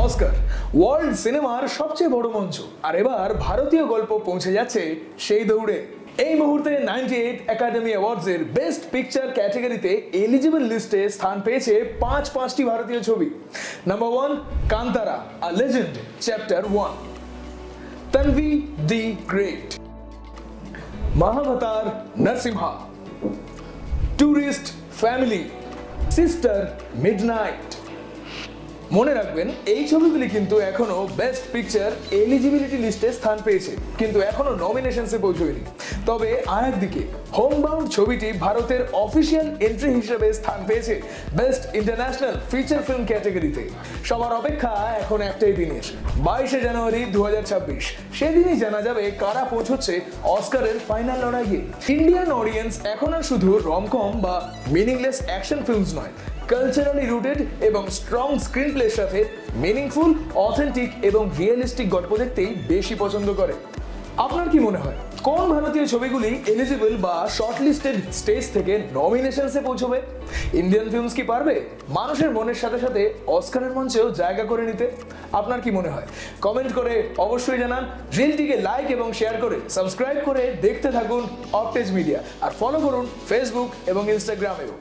Oscar world সিনেমার সবচেয়ে বড় মঞ্চ, আর এবার ভারতীয় গল্প পৌঁছে যাচ্ছে সেই দৌড়ে। এই মুহূর্তে 98 একাডেমি অ্যাওয়ার্ডসের বেস্ট পিকচার ক্যাটাগরিতে এলিজিবল লিস্টে স্থান পেয়েছে পাঁচটি ভারতীয় ছবি। Number 1, Kantara, a legend, chapter 1। Tanvi the great, Mahavatar, Narasimha, tourist, family, sister, midnight. মনে রাখবেন, এই ছবিগুলি কিন্তু এখনো বেস্ট পিকচার এলিজিবিলিটি লিস্টে স্থান পেয়েছে, কিন্তু এখনো নমিনেশনসে পৌঁছয়নি। তবে আরেকদিকে হোমবাউন্ড ছবিটি ভারতের অফিসিয়াল এন্ট্রি হিসেবে স্থান পেয়েছে বেস্ট ইন্টারন্যাশনাল ফিচার ফিল্ম ক্যাটাগরিতে। সবার অপেক্ষা এখন একটাই দিনের, 22শে জানুয়ারি 2026। সেদিনই জানা যাবে কারা পৌঁছচ্ছে অস্কারের ফাইনাল লড়াইয়ে। ইন্ডিয়ান অডিয়েন্স এখন আর শুধু রমকম বা মিনিংলেস অ্যাকশন ফিল্মস নয়, কালচারালি রুটেড এবং স্ট্রং স্ক্রিন প্লের সাথে মিনিংফুল, অথেন্টিক এবং রিয়েলিস্টিক গল্প দেখতেই বেশি পছন্দ করে। আপনার কি মনে হয়, কোন ভারতীয় ছবিগুলি এলিজিবল বা শর্টলিস্টেড স্টেজ থেকে নমিনেশনসে পৌঁছবে? ইন্ডিয়ান ফিল্মস কি পারবে মানুষের মনের সাথে সাথে অস্কারের মঞ্চেও জায়গা করে নিতে? আপনার কি মনে হয়? কমেন্ট করে অবশ্যই জানান। রিলটিকে লাইক এবং শেয়ার করে সাবস্ক্রাইব করে দেখতে থাকুন অপটেজ মিডিয়া, আর ফলো করুন ফেসবুক এবং ইনস্টাগ্রামেও।